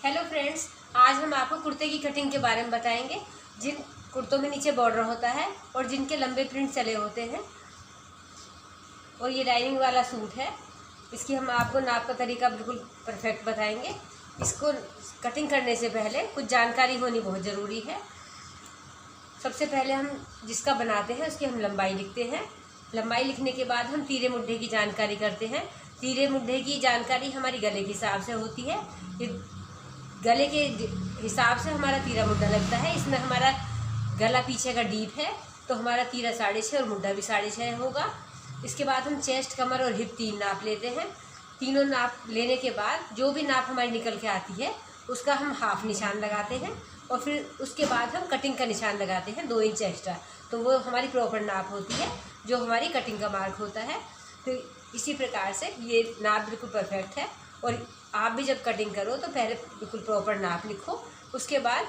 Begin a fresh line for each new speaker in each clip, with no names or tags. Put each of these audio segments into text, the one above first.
Hello friends, आज हम आपको कुर्ते की कटिंग के बारे में बताएंगे। जिन कुर्तों में नीचे बॉर्डर होता है और जिनके लंबे प्रिंट चले होते हैं, और ये लाइनिंग वाला सूट है। इसकी हम आपको नाप का तरीका बिल्कुल परफेक्ट बताएंगे। इसको कटिंग करने से पहले कुछ जानकारी होनी बहुत ज़रूरी है। सबसे पहले हम जिसका बनाते हैं उसकी हम लंबाई लिखते हैं। लंबाई लिखने के बाद हम तीरे मुड्ढे की जानकारी करते हैं। तीरे मुड्ढे की जानकारी हमारी गले के हिसाब से होती है। ये गले के हिसाब से हमारा तीरा मुड्ढा लगता है। इसमें हमारा गला पीछे का डीप है तो हमारा तीरा 6.5 और मुड्ढा भी 6.5 होगा। इसके बाद हम चेस्ट, कमर और हिप 3 नाप लेते हैं। तीनों नाप लेने के बाद जो भी नाप हमारी निकल के आती है उसका हम हाफ निशान लगाते हैं और फिर उसके बाद हम कटिंग का निशान लगाते हैं 2 इंच एक्स्ट्रा। तो वो हमारी प्रॉपर नाप होती है जो हमारी कटिंग का मार्क होता है। तो इसी प्रकार से ये नाप बिल्कुल परफेक्ट है। और आप भी जब कटिंग करो तो पहले बिल्कुल प्रॉपर नाप लिखो, उसके बाद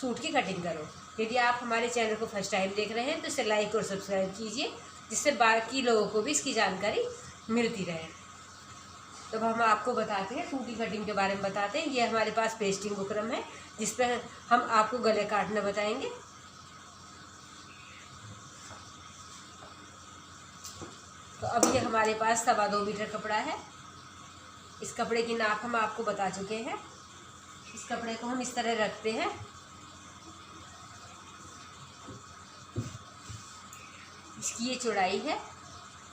सूट की कटिंग करो। यदि आप हमारे चैनल को फर्स्ट टाइम देख रहे हैं तो इसे लाइक और सब्सक्राइब कीजिए, जिससे बाकी लोगों को भी इसकी जानकारी मिलती रहे। तो हम आपको बताते हैं सूट की कटिंग के बारे में बताते हैं। ये हमारे पास पेस्टिंग बुकरम है जिस पर हम आपको गले काटना बताएंगे। तो अब ये हमारे पास 2.25 मीटर कपड़ा है। इस कपड़े की नाप हम आपको बता चुके हैं। इस कपड़े को हम इस तरह रखते हैं। इसकी ये चौड़ाई है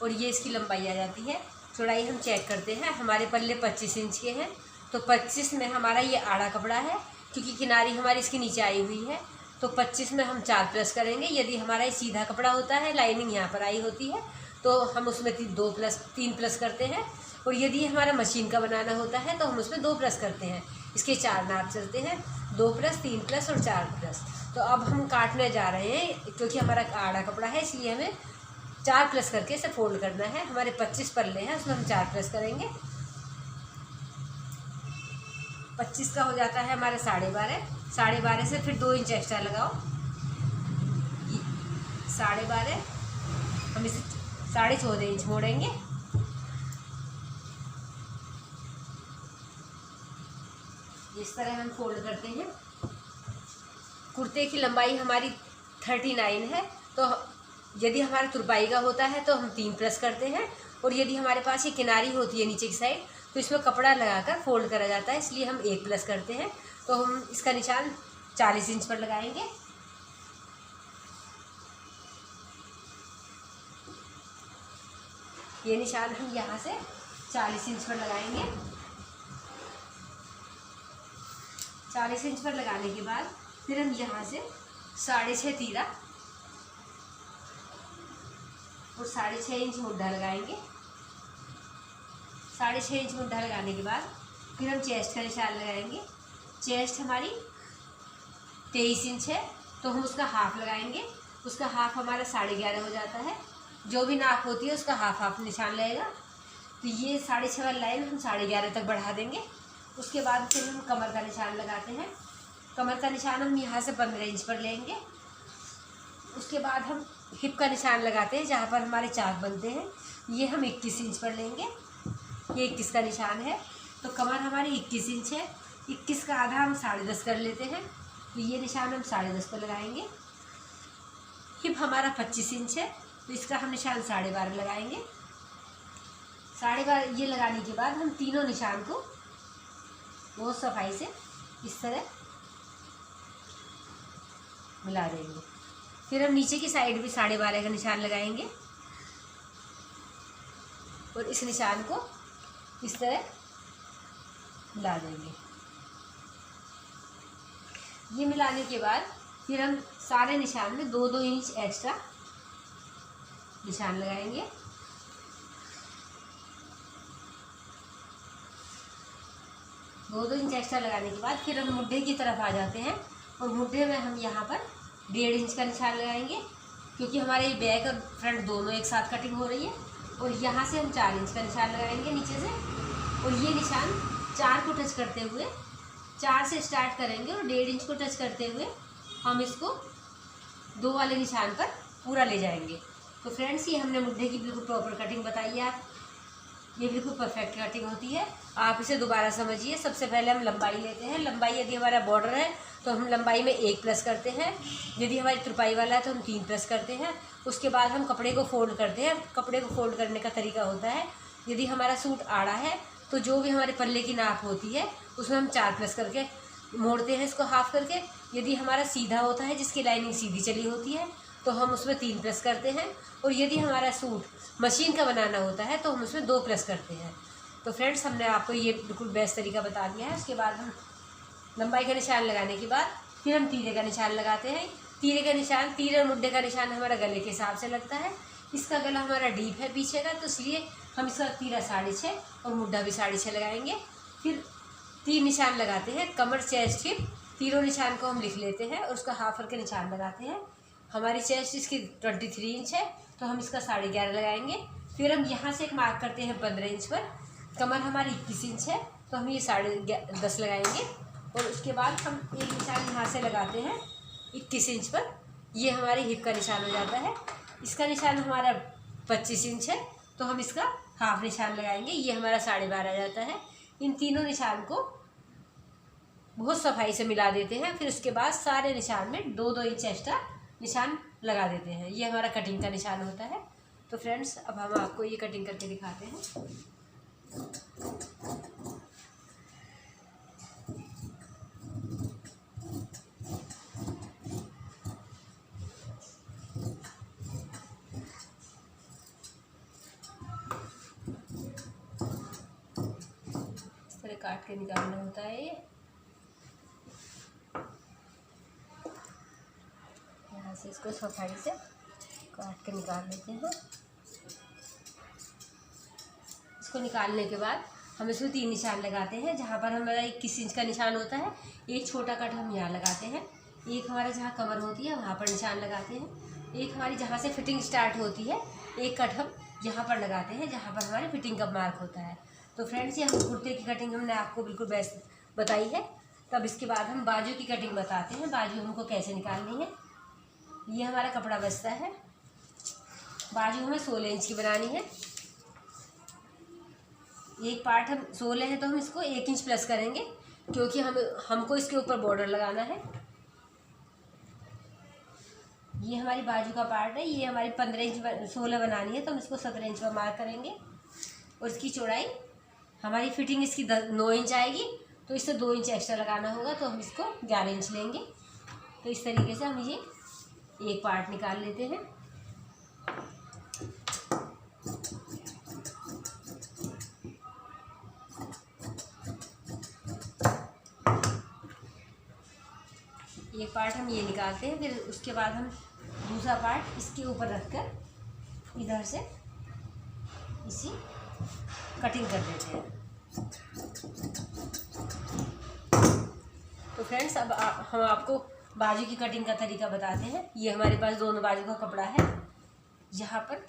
और ये इसकी लंबाई आ जाती है। चौड़ाई हम चेक करते हैं। हमारे पल्ले 25 इंच के हैं तो 25 में हमारा ये आड़ा कपड़ा है, क्योंकि किनारी हमारी इसके नीचे आई हुई है। तो 25 में हम 4 प्लस करेंगे। यदि हमारा ये सीधा कपड़ा होता है, लाइनिंग यहाँ पर आई होती है, तो हम उसमें 3 प्लस करते हैं। और यदि हमारा मशीन का बनाना होता है तो हम उसमें 2 प्लस करते हैं। इसके 4 नाप चलते हैं, 2 प्लस, 3 प्लस और 4 प्लस। तो अब हम काटने जा रहे हैं, क्योंकि हमारा आड़ा कपड़ा है इसलिए हमें 4 प्लस करके इसे फोल्ड करना है। हमारे 25 पल्ले हैं, उसमें हम 4 प्लस करेंगे। 25 का हो जाता है हमारे 12.5। 12.5 से फिर 2 इंच एक्स्ट्रा लगाओ। 12.5 हम इसे 14.5 इंच मोड़ेंगे। इस तरह हम फोल्ड करते हैं। कुर्ते की लंबाई हमारी 39 है। तो यदि हमारा तुरपाई का होता है तो हम 3 प्लस करते हैं। और यदि हमारे पास ये किनारी होती है नीचे की साइड तो इसमें कपड़ा लगाकर फोल्ड करा जाता है, इसलिए हम 1 प्लस करते हैं। तो हम इसका निशान 40 इंच पर लगाएंगे। ये निशान हम यहाँ से 40 इंच पर लगाएंगे। 40 इंच पर लगाने के बाद फिर हम यहाँ से 6.5 तीरा और 6.5 इंच मुड्ढा लगाएंगे। 6.5 इंच मुड्ढा लगाने के बाद फिर हम चेस्ट का निशान लगाएंगे। चेस्ट हमारी 23 इंच है तो हम उसका हाफ लगाएंगे। उसका हाफ हमारा 11.5 हो जाता है। जो भी नाप होती है उसका हाफ निशान लगेगा। तो ये 6.5 वाली लाइन हम 11.5 तक बढ़ा देंगे। उसके बाद फिर हम कमर का निशान लगाते हैं। कमर का निशान हम यहाँ से 15 इंच पर लेंगे। उसके बाद हम हिप का निशान लगाते हैं, जहाँ पर हमारे चाक बनते हैं। ये हम 21 इंच पर लेंगे। ये 21 का निशान है। तो कमर हमारी 21 इंच है। 21 का आधा हम 10.5 कर लेते हैं। तो ये निशान हम 10.5 पर लगाएंगे। हिप हमारा 25 इंच है तो इसका हम निशान 12.5 लगाएंगे। 12.5 ये लगाने के बाद हम तीनों निशान को बहुत सफाई से इस तरह मिला देंगे। फिर हम नीचे की साइड भी 12.5 का निशान लगाएंगे और इस निशान को इस तरह मिला देंगे। ये मिलाने के बाद फिर हम सारे निशान में 2-2 इंच एक्स्ट्रा निशान लगाएंगे। दो इंच एक्स्ट्रा लगाने के बाद फिर हम मुड्ढे की तरफ आ जाते हैं और मुड्ढे में हम यहाँ पर 1.5 इंच का निशान लगाएंगे, क्योंकि हमारे बैक और फ्रंट दोनों एक साथ कटिंग हो रही है। और यहाँ से हम 4 इंच का निशान लगाएंगे नीचे से। और ये निशान 4 को टच करते हुए 4 से स्टार्ट करेंगे और 1.5 इंच को टच करते हुए हम इसको 2 वाले निशान पर पूरा ले जाएंगे। तो फ्रेंड्स, ये हमने मुड्ढे की बिल्कुल प्रॉपर कटिंग बताई है। ये बिल्कुल परफेक्ट कटिंग होती है। आप इसे दोबारा समझिए। सबसे पहले हम लंबाई लेते हैं। लंबाई यदि हमारा बॉर्डर है तो हम लंबाई में 1 प्लस करते हैं। यदि हमारी तुरपाई वाला है तो हम 3 प्लस करते हैं। उसके बाद हम कपड़े को फोल्ड करते हैं। कपड़े को फोल्ड करने का तरीका होता है, यदि हमारा सूट आड़ा है तो जो भी हमारे पल्ले की नाप होती है उसमें हम 4 प्लस करके मोड़ते हैं इसको हाफ करके। यदि हमारा सीधा होता है, जिसकी लाइनिंग सीधी चली होती है, तो हम उसमें 3 प्लस करते हैं। और यदि हमारा सूट मशीन का बनाना होता है तो हम उसमें 2 प्लस करते हैं। तो फ्रेंड्स, हमने आपको ये बिल्कुल बेस्ट तरीका बता दिया है। उसके बाद हम लंबाई का निशान लगाने के बाद फिर हम तीरे का निशान लगाते हैं। तीरे का निशान, तीर और मुड्ढे का निशान हमारा गले के हिसाब से लगता है। इसका गला हमारा डीप है पीछे का, तो इसलिए हम इसका तीरा 6.5 और मुड्ढा भी 6.5 लगाएंगे। फिर 3 निशान लगाते हैं, कमर, चेस्ट, हिप। तीनों निशान को हम लिख लेते हैं और उसका हाफ करके निशान लगाते हैं। हमारी चेस्ट इसकी 23 इंच है, तो हम इसका 11.5 लगाएंगे। फिर हम यहाँ से एक मार्क करते हैं 15 इंच पर। कमर हमारी 21 इंच है, तो हम ये 10.5 लगाएंगे। और उसके बाद हम एक निशान यहाँ से लगाते हैं 21 इंच पर। ये हमारे हिप का निशान हो जाता है। इसका निशान हमारा 25 इंच है, तो हम इसका हाफ निशान लगाएंगे। ये हमारा 12.5 आ जाता है। इन तीनों निशान को बहुत सफाई से मिला देते हैं। फिर उसके बाद सारे निशान में 2-2 इंच एक्स्ट्रा निशान लगा देते हैं। ये हमारा कटिंग का निशान होता है। तो फ्रेंड्स, अब हम आपको ये कटिंग करके दिखाते हैं। इस तरह काट के निकालना होता है। ये यहाँ से इसको सफाई से काट के निकाल लेते हैं। इसको निकालने के बाद हम इसमें 3 निशान लगाते हैं। जहाँ पर हमारा 21 इंच का निशान होता है, एक छोटा कट हम यहाँ लगाते हैं। एक हमारा जहाँ कमर होती है वहाँ पर निशान लगाते हैं। एक हमारी जहाँ से फिटिंग स्टार्ट होती है, एक कट हम यहाँ पर लगाते हैं जहाँ पर हमारी फिटिंग का मार्क होता है। तो फ्रेंड्स, ये हम कुर्ते की कटिंग हमने आपको बिल्कुल बेस्ट बताई है। तब इसके बाद हम बाजू की कटिंग बताते हैं। बाजू हमको कैसे निकालनी है। ये हमारा कपड़ा बचता है। बाजू हमें 16 इंच की बनानी है। एक पार्ट हम 16 है, तो हम इसको 1 इंच प्लस करेंगे, क्योंकि हमको इसके ऊपर बॉर्डर लगाना है। ये हमारी बाजू का पार्ट है। ये हमारी 15 इंच 16 बनानी है, तो हम इसको 17 इंच पर मार्क करेंगे। और इसकी चौड़ाई, हमारी फिटिंग इसकी 9 इंच आएगी, तो इससे 2 इंच एक्स्ट्रा लगाना होगा, तो हम इसको 11 इंच लेंगे। तो इस तरीके से हम ये एक पार्ट निकाल लेते हैं। एक पार्ट हम ये निकालते हैं। फिर उसके बाद हम दूसरा पार्ट इसके ऊपर रखकर इधर से इसी कटिंग कर देते हैं। तो फ्रेंड्स, अब हम आपको बाजू की कटिंग का तरीका बताते हैं। ये हमारे पास दोनों बाजू का कपड़ा है। यहाँ पर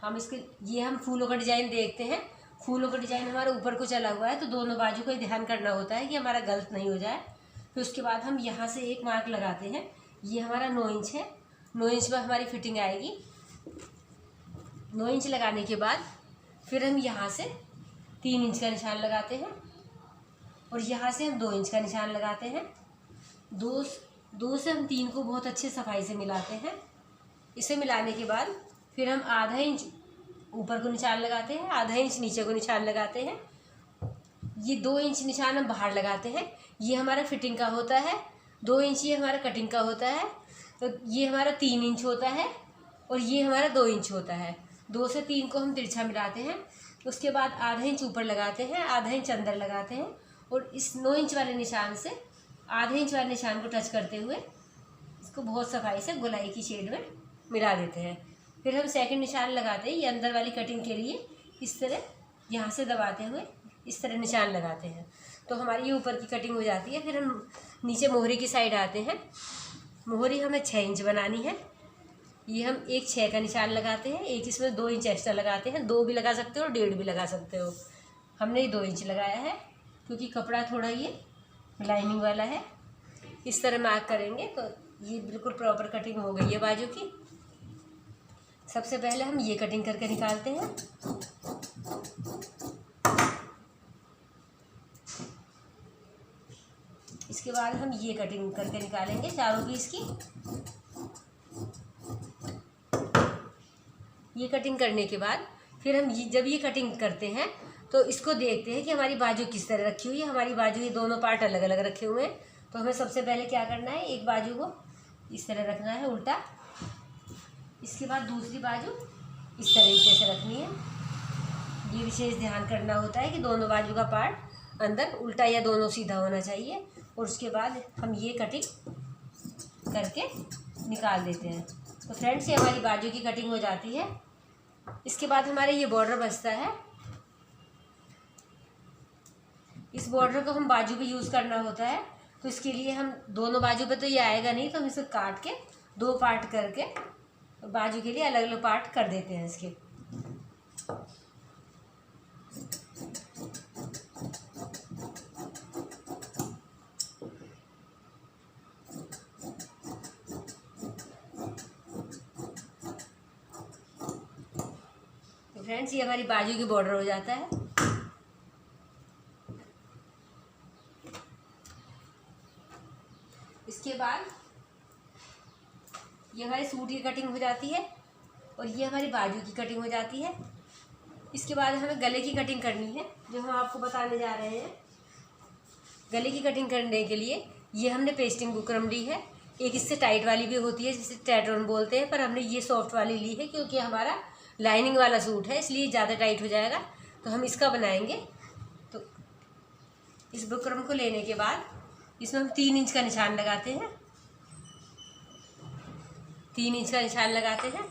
हम ये हम फूलों का डिज़ाइन देखते हैं। फूलों का डिज़ाइन हमारे ऊपर को चला हुआ है, तो दोनों बाजू को ध्यान करना होता है कि हमारा गलत नहीं हो जाए। फिर उसके बाद हम यहाँ से एक मार्क लगाते हैं। ये हमारा 9 इंच है। 9 इंच पर हमारी फिटिंग आएगी। 9 इंच लगाने के बाद फिर हम यहाँ से 3 इंच का निशान लगाते हैं और यहाँ से हम 2 इंच का निशान लगाते हैं। दो से हम 3 को बहुत अच्छे सफाई से मिलाते हैं। इसे मिलाने के बाद फिर हम आधा इंच ऊपर को निशान लगाते हैं, आधा इंच नीचे को निशान लगाते हैं। ये 2 इंच निशान हम बाहर लगाते हैं। ये हमारा फिटिंग का होता है। 2 इंच ये हमारा कटिंग का होता है। तो ये हमारा 3 इंच होता है और ये हमारा 2 इंच होता है। 2 से 3 को हम तिरछा मिलाते हैं। उसके बाद आधा इंच ऊपर लगाते हैं, आधा इंच अंदर लगाते हैं और इस 9 इंच वाले निशान से आधे इंच वाले निशान को टच करते हुए इसको बहुत सफाई से गोलाई की शेड में मिला देते हैं। फिर हम सेकंड निशान लगाते हैं। ये अंदर वाली कटिंग के लिए इस तरह यहाँ से दबाते हुए इस तरह निशान लगाते हैं, तो हमारी ये ऊपर की कटिंग हो जाती है। फिर हम नीचे मोहरी की साइड आते हैं। मोहरी हमें 6 इंच बनानी है। ये हम एक 6 का निशान लगाते हैं, एक इसमें 2 इंच एक्स्ट्रा लगाते हैं। 2 भी लगा सकते हो और 1.5 भी लगा सकते हो। हमने 2 इंच लगाया है क्योंकि कपड़ा थोड़ा ये लाइनिंग वाला है। इस तरह मार्क करेंगे तो ये बिल्कुल प्रॉपर कटिंग हो गई है बाजू की। सबसे पहले हम ये कटिंग करके निकालते हैं। इसके बाद हम ये कटिंग करके निकालेंगे चारों पीस की। ये कटिंग करने के बाद फिर हम जब ये कटिंग करते हैं तो इसको देखते हैं कि हमारी बाजू किस तरह रखी हुई है। हमारी बाजू ये दोनों पार्ट अलग अलग रखे हुए हैं, तो हमें सबसे पहले क्या करना है, एक बाजू को इस तरह रखना है उल्टा। इसके बाद दूसरी बाजू इस तरीके से रखनी है। ये विशेष ध्यान करना होता है कि दोनों बाजू का पार्ट अंदर उल्टा या दोनों सीधा होना चाहिए। और उसके बाद हम ये कटिंग करके निकाल देते हैं। तो फ्रेंड्स, ये हमारी बाजू की कटिंग हो जाती है। इसके बाद हमारे ये बॉर्डर बचता है। इस बॉर्डर को हम बाजू पे यूज़ करना होता है, तो इसके लिए हम दोनों बाजू पे तो ये आएगा नहीं, तो हम इसे काट के दो पार्ट करके बाजू के लिए अलग अलग पार्ट कर देते हैं इसके। तो फ्रेंड्स, ये हमारी बाजू की बॉर्डर हो जाता है। इसके बाद ये हमारे सूट की कटिंग हो जाती है और ये हमारी बाजू की कटिंग हो जाती है। इसके बाद हमें गले की कटिंग करनी है, जो हम आपको बताने जा रहे हैं। गले की कटिंग करने के लिए ये हमने पेस्टिंग बुकरम ली है। एक इससे टाइट वाली भी होती है जिसे टैटरन बोलते हैं, पर हमने ये सॉफ्ट वाली ली है क्योंकि हमारा लाइनिंग वाला सूट है, इसलिए ज़्यादा टाइट हो जाएगा, तो हम इसका बनाएंगे। तो इस बुकरम को लेने के बाद इसमें हम 3 इंच का निशान लगाते हैं। 3 इंच का निशान लगाते हैं।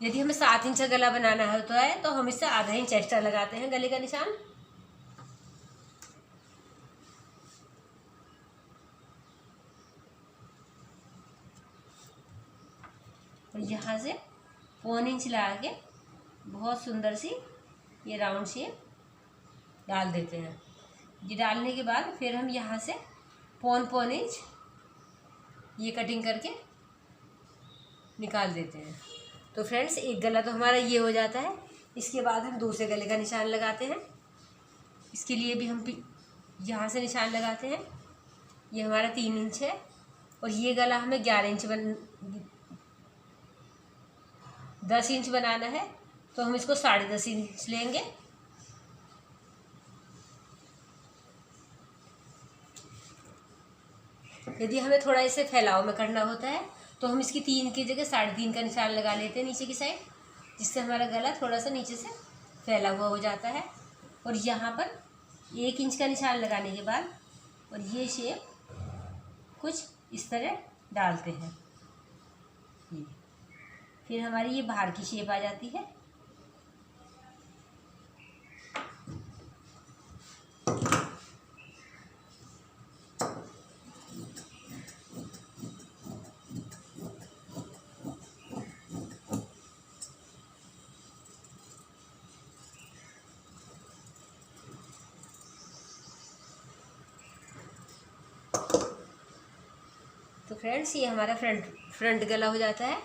यदि हमें 7 इंच का गला बनाना होता है तो हम इससे आधा इंच एक्स्ट्रा लगाते हैं गले का निशान। और यहाँ से 1 इंच लगा के बहुत सुंदर सी ये राउंड शेप डाल देते हैं। ये डालने के बाद फिर हम यहाँ से 1.25 इंच ये कटिंग करके निकाल देते हैं। तो फ्रेंड्स, एक गला तो हमारा ये हो जाता है। इसके बाद हम दूसरे गले का निशान लगाते हैं। इसके लिए भी हम यहाँ से निशान लगाते हैं। ये हमारा 3 इंच है और ये गला हमें 10 इंच बनाना है, तो हम इसको 10.5 इंच लेंगे। यदि हमें थोड़ा इसे फैलाव में करना होता है तो हम इसकी 3 की जगह 3.5 का निशान लगा लेते हैं नीचे की साइड, जिससे हमारा गला थोड़ा सा नीचे से फैला हुआ हो जाता है। और यहाँ पर 1 इंच का निशान लगाने के बाद और ये शेप कुछ इस तरह डालते हैं। फिर हमारी ये बाहर की शेप आ जाती है। तो फ्रेंड्स, ये हमारा फ्रंट गला हो जाता है।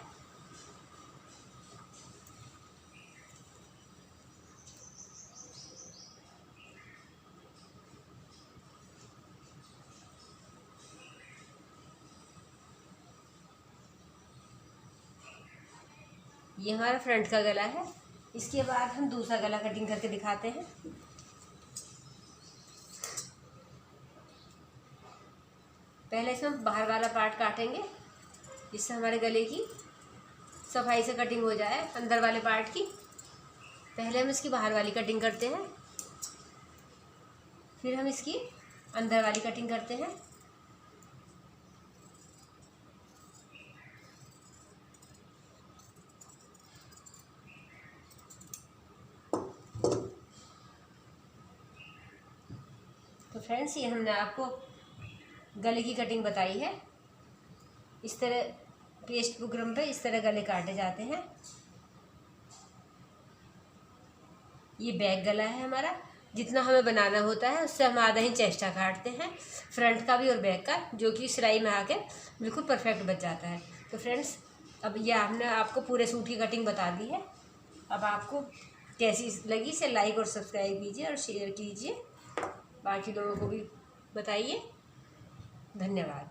ये हमारा फ्रंट का गला है। इसके बाद हम दूसरा गला कटिंग करके दिखाते हैं। पहले इसमें हम बाहर वाला पार्ट काटेंगे, जिससे हमारे गले की सफाई से कटिंग हो जाए अंदर वाले पार्ट की। पहले हम इसकी बाहर वाली कटिंग करते हैं, फिर हम इसकी अंदर वाली कटिंग करते हैं। तो फ्रेंड्स, ये हमने आपको गले की कटिंग बताई है। इस तरह पेस्ट बुकरम पे इस तरह गले काटे जाते हैं। ये बैक गला है हमारा। जितना हमें बनाना होता है उससे हम आधा इंच एक्स्ट्रा काटते हैं, फ्रंट का भी और बैक का, जो कि सिलाई में आके बिल्कुल परफेक्ट बच जाता है। तो फ्रेंड्स, अब ये हमने आपको पूरे सूट की कटिंग बता दी है। अब आपको कैसी लगी इसे लाइक और सब्सक्राइब कीजिए और शेयर कीजिए, बाकी लोगों को भी बताइए। धन्यवाद।